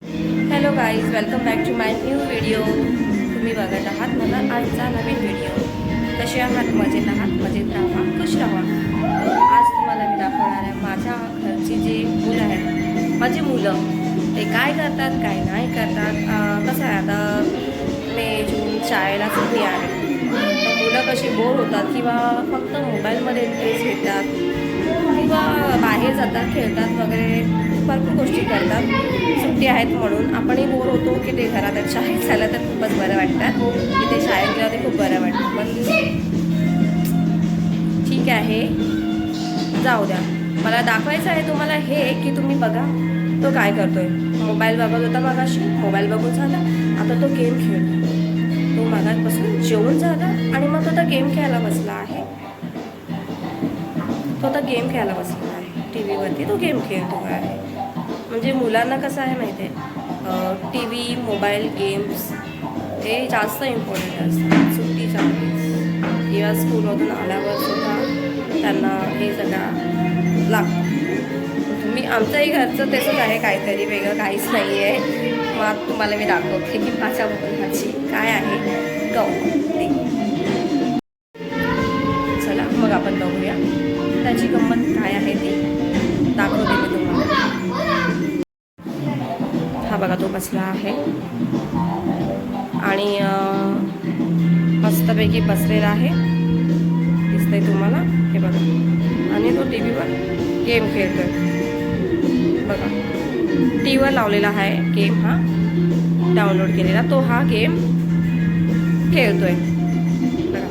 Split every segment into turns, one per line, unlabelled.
Hello guys, welcome back to my new video. तुम्ही बघत आहात मला आजचा नवीन व्हिडिओ. कसे आहात? मजेत आहात? मजेत राहा, खुश राहा. आज तुम्हाला मी दाखवणार आहे माझ्या घरची जे मुलं आहेत, माझी मुलं ते काय करतात, काय नाही करतात. कसं आहे, आता मे जून शाळेला सुट्टी आहे, तर मुलं कशी बोर होतात किंवा फक्त मोबाईलमध्ये इंटरेस्ट घेतात किंवा बाहेर जातात, खेळतात वगैरे, भरपूर गोष्टी करतात. सुट्टी आहेत म्हणून आपणही बोर होतो की ते घरात शाळेत झालं तर खूपच बरं वाटतं, की ते शाळेत गेलं ते खूप बरं वाटतं. पण ठीक आहे, जाऊ द्या. मला दाखवायचं आहे तुम्हाला हे की तुम्ही बघा तो काय करतोय. मोबाईल बघत होता मागाशी, मोबाईल बघून झाला, आता तो गेम खेळतो. तो मागापासून जेवून झाला आणि मग तो आता गेम खेळायला बसला आहे. तो आता गेम खेळायला बसला आहे टी व्हीवरती, तो गेम खेळतो आहे. म्हणजे मुलांना कसं आहे माहिती आहे, टी व्ही, मोबाईल, गेम्स हे जास्त इम्पॉर्टंट असतात सुट्टीच्या वेळेस किंवा स्कूलमधून आल्यावर सुद्धा त्यांना हे सगळं लागतं. तुम्ही आमच्याही घरचं तसंच आहे, काहीतरी वेगळं काहीच नाही आहे. मग तुम्हाला मी दाखवते की माझ्या मुलाची काय आहे गंमत. चला मग आपण बघूया त्याची गंमत काय आहे ती दाखवते मी तुम्हाला. हा बघा, तो बसला आहे आणि मस्तपैकी बसलेला आहे, दिसतंय तुम्हाला, हे बघा. आणि तो टी व्हीवर गेम खेळतोय बघा. टी व्हीवर लावलेला आहे गेम, हा डाउनलोड केलेला, तो हा गेम खेळतोय बघा.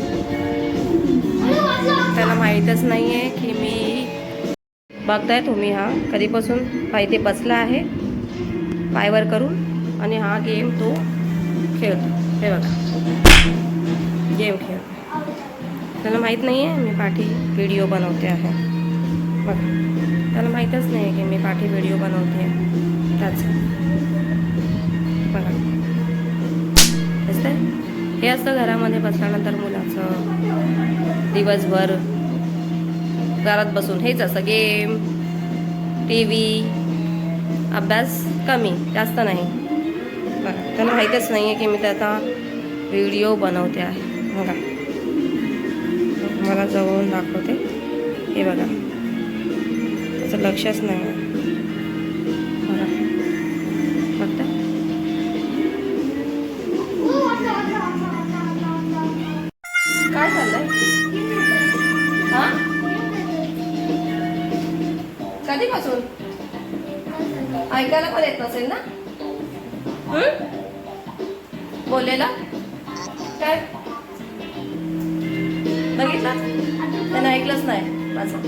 त्याला माहीतच नाही आहे की मी बघताय तुम्ही, हा कधीपासून पाहिजे बसला आहे पायवर करून आणि हा गेम तो खेळतो. हे बघा, गेम खेळतो. त्याला माहीत नाही आहे मी पाठी व्हिडिओ बनवते आहे बघा. त्याला माहीतच नाही आहे की मी पाठी व्हिडिओ बनवते आहे त्याचं बघा. दिसतंय? हे असतं घरामध्ये बसल्यानंतर मुलाचं दिवसभर घरात बसून हेच असतं, गेम, टी व्ही, अभ्यास कमी, जास्त नाही बघा. त्याला माहीतच नाही आहे की मी त्याचा व्हिडिओ बनवते आहे बघा. मला जवळून दाखवते, हे बघा. त्याचं लक्षच नाही आहे बघा. बघता काय चाललंय? हा, कधीपासून ऐकायला पण येत नसेल ना बोलायला? काय बघितलं? त्यानं ऐकलंच नाही माझं.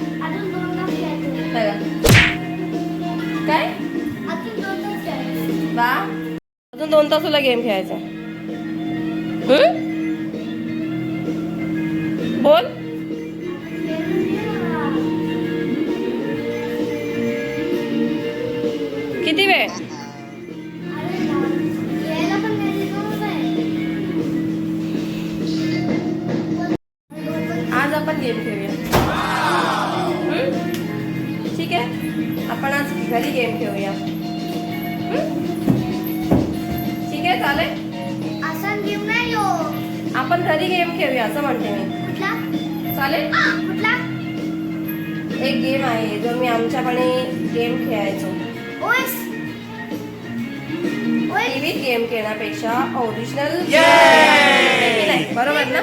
काय बा, अजून 2 तास तुला गेम खेळायचा. बोल. किती वेळ? आज आपण गेम खेळूया, ठीक आहे? आपण आज घरी गेम खेळूया, ठीक आहे? चालेल? आपण घरी गेम खेळूया असं म्हणते मी. चालेल? एक गेम आहे जो मी आमच्याकडे गेम खेळायचो. टीव्हीत गेम खेळण्यापेक्षा ओरिजिनल नाही, बरोबर ना?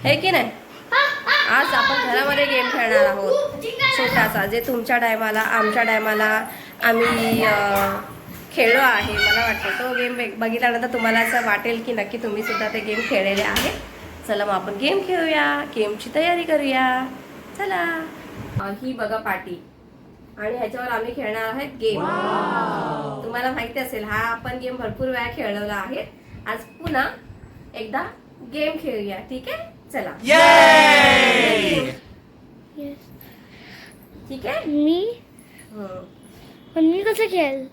हे की नाही? आज आपण घरामध्ये गेम खेळणार आहोत छोटासा, जे तुमच्या टायमाला, आमच्या टायमाला आम्ही खेळलो आहे. मला वाटतं तो गेम बघितल्यानंतर तुम्हाला असं वाटेल की नक्की तुम्ही सुद्धा ते गेम खेळलेले आहे. चला मग आपण गेम खेळूया, गेमची तयारी करूया. चला. ही बघा पाटी, आणि ह्याच्यावर आम्ही खेळणार आहोत गेम. तुम्हाला माहिती असेल, हा आपण गेम भरपूर वेळा खेळलेला आहे. आज पुन्हा एकदा गेम खेळूया, ठीक आहे? चला. ठीक आहे.
मी कसं खेळ?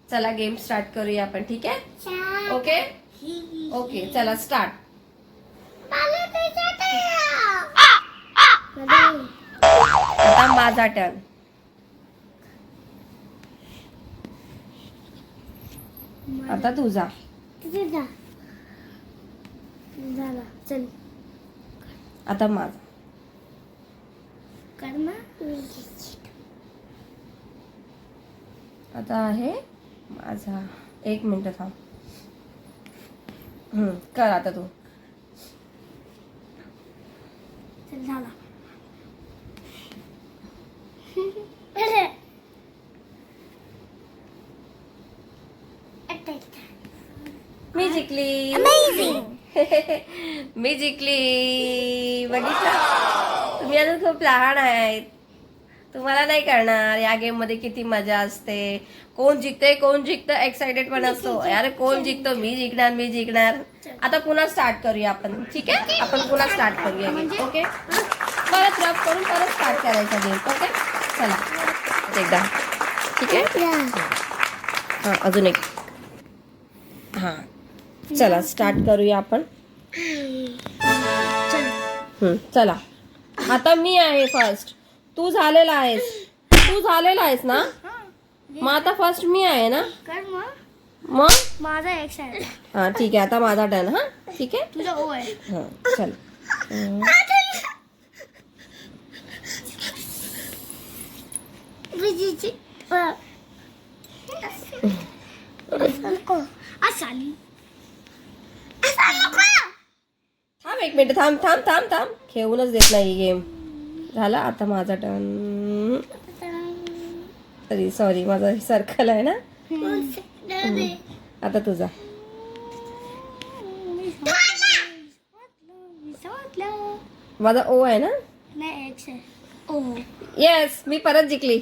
चला गेम स्टार्ट करूया आपण, ठीक आहे? ओके ओके, चला स्टार्ट. आता माझा टर्न. आता तुझा.
झाला चल
आता माझा.
कर्मा
आता आहे माझा. 1 मिनिट थांब. कर आता तू.
चल झाला.
मी जिंकली. मी जिंकली. बघितलं, तुम्ही अजून खूप लहान आहेत, तुम्हाला नाही कळणार या गेम मध्ये किती मजा असते. कोण जिंकतं एक्साइटेड पण असतो. अरे कोण जिंकतो, मी जिंकणार. आता पुन्हा स्टार्ट करूया आपण. ठीक आहे, आपण पुन्हा स्टार्ट करूया गेम. ओके, परत रब करून परत स्टार्ट करायचा गेम. ओके चला एकदा. ठीक आहे, हां अजून एक. हां चला स्टार्ट करूया आपण. चला आता मी आहे फर्स्ट. तू झालेला आहेस ना. मग आता फर्स्ट मी आहे ना. मग
माझा एक्स आहे.
हा ठीक आहे, आता माझा टर्न. हा ठीक आहे,
तुझा ओ आहे.
हा चल. थांब 1 मिनिट. थांब. खेळूनच देत नाही गेम. झाला आता माझा टर्न. सॉरी माझा सर्कल आहे ना. आता तुझा. माझा ओ आहे ना.
नाही एक्स आहे. ओ
येस, मी परत जिंकली.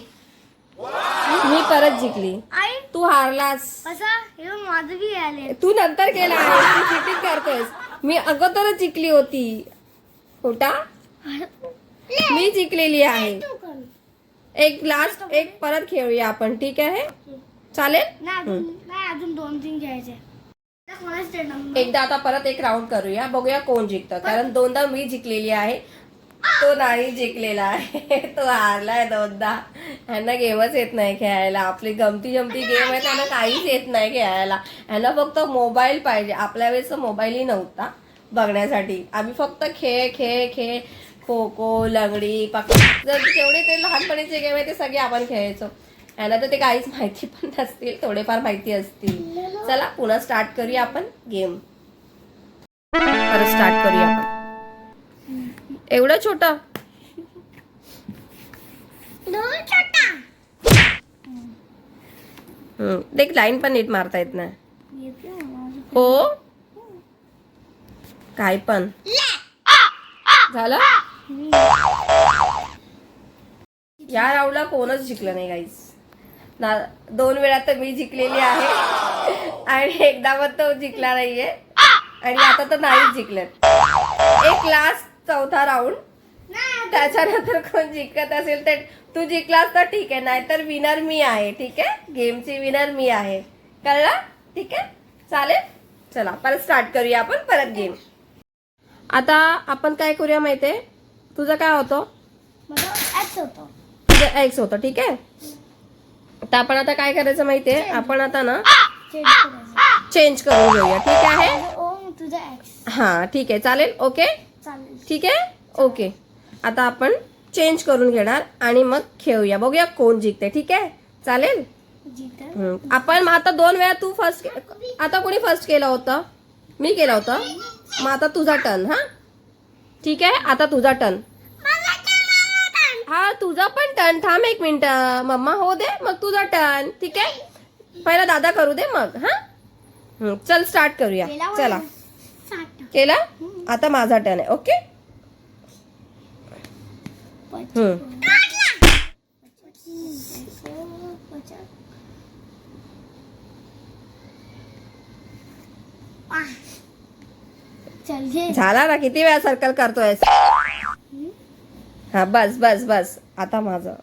आई
तू हारलास.
असा हे माझं बी आले.
तू नंतर केला आहे, तू चिटिंग करतोयस. मी अगोदरच जिंकली होती. खोटा, मी जिंकलेली आहे. एक परत खेळूया आपण. ठीक आहे, चालेल.
नाही अजून 2-3 घ्यायचे.
एकदा आता परत एक राऊंड करूया, बघूया कोण जिंकतं. कारण 2दा मी जिंकलेली आहे, तो नाही जिंकलेला आहे. तो हारलाय 2दा. ह्यांना गेमच येत नाही खेळायला. आपली गमती गेम आहे, त्यांना काहीच येत नाही खेळायला. ह्यांना फक्त मोबाईल पाहिजे. आपल्या वेळेस मोबाईलही नव्हता बघण्यासाठी. आम्ही फक्त खेळ खो खो, लंगडी, पकड, जेवढे ते लहानपणीचे गेम आहे ते सगळे आपण खेळायचो. ह्यांना तर ते काहीच माहिती पण नसतील, थोडेफार माहिती असतील. चला पुन्हा स्टार्ट करूया आपण गेम. परत स्टार्ट करूया आपण. एवढं छोटा देख, लाईन पण नीट मारता येत नाही. हो काय पण झालं. या राऊंडला कोणच जिंकलं नाही गाईस. 2 वेळा तर मी जिंकलेली आहे आणि एकदा पण तो जिंकला नाहीये. आणि आता तर नाहीच जिंकलेत. एक लास्ट 4था राऊंड. त्याच्यानंतर कोण जिंकत असेल तर तू जिंकलास तर ठीक आहे, नाहीतर विनर मी आहे. ठीक आहे, गेमची विनर मी आहे. कळलं. ठीक आहे चालेल. चला परत स्टार्ट करूया आपण परत गेम. आता आपण काय करूया माहितीये, तुझं काय होतं. तुझं एक्स होतं. ठीक आहे, तर आपण आता काय करायचं माहितीये, आपण आता ना चेंज करून घेऊया. ठीक आहे, हा ठीक आहे चालेल. ओके ठीक आहे. ओके, आता आपण चेंज करून घेणार आणि मग खेळूया, बघूया कोण जिंकते. ठीक आहे चालेल. आपण आता 2 वेळा तू फर्स्ट. आता कोणी फर्स्ट केलं होतं. मी केलं होतं. मग आता तुझा टर्न. हा ठीक आहे, आता तुझा टर्न. हा तुझा पण टर्न. थांब 1 मिनिट, मम्मा हो दे, मग तुझा टर्न. ठीक आहे, पहिला दादा करू दे मग. हा चल स्टार्ट करूया. चला केला, आता माझा टर्न आहे. ओके. झाला ना, किती वेळा सर्कल करतोयस. हा बस आता माझं.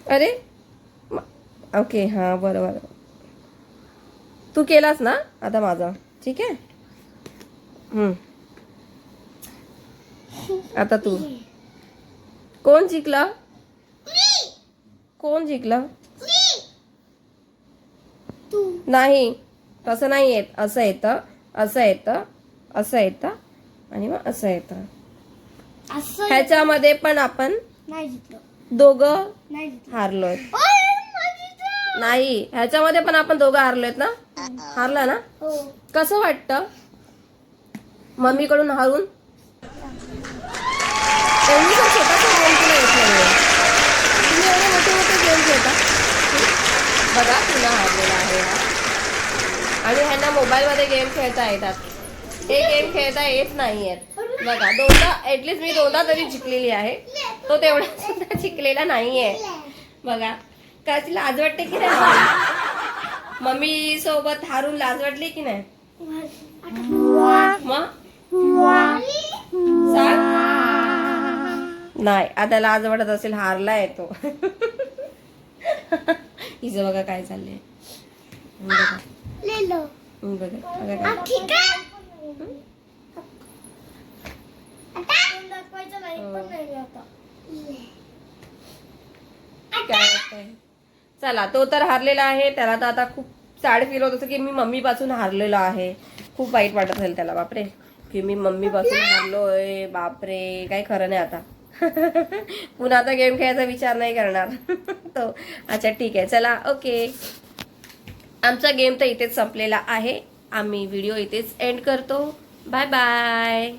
अरे ओके, हा बरोबर. तू केलास ना, आता माझा. ठीक आहे. आता तू. कोण जिंकला. कोण जिंकलं?
तू.
नाही, तसं नाही येत. असं येतं, असं येतं, असं येतं आणि मग असं येतं.
असं
ह्याच्यामध्ये पण आपण
नाही जिंकलो.
दोघं
नाही जिंकलो.
हारलोय.
ओय, माझी जिंक.
नाही, ह्याच्यामध्ये पण आपण दोघं हारलोयत ना. हारला ना.
हो.
कसं वाटतं मम्मीकडून हारून? एवढीसा छोटासा गेम तुला येत नाहीये. तुम्ही एवढे मोठे मोठे गेम खेळता. बघा तुला हारलेला आहे हा. आणि ह्यांना मोबाईलमध्ये गेम खेळता येतात. हे गेम खेळता येत नाहीयेत. बघा दोनदा, ऍटलीस्ट मी दोनदा तरी जिंकलेली आहे. तो तेवढा सुद्धा जिंकलेला नाहीये. बघा काय लाज वाटते की नाही? मम्मी सोबत हारून लाज वाटली की नाही? मग सांग. नाही, आता लाज वाटत असेल, हारलाय तो. हिचं बघा काय चाललंय. बघा
लेलो.
बघा बघा काय.
ठीक आहे. आता दाखवायचं नाही पण नाही आता.
काय वाटतंय? चला, तो तर हारलेला आहे. त्याला तर आता खूप सॅड फील होत होतं की मी मम्मी पासून हारलेलो आहे. खूप वाईट वाटत असेल त्याला. बापरे, की मी मम्मी पासून हारलोय. बापरे, काही खरं नाही आता. पुन्हा आता गेम खेळायचा विचार नाही करणार तो. अच्छा ठीक आहे, चला ओके. आमचा गेम तर इथेच संपलेला आहे. आम्ही व्हिडिओ इथेच एंड करतो. Bye bye.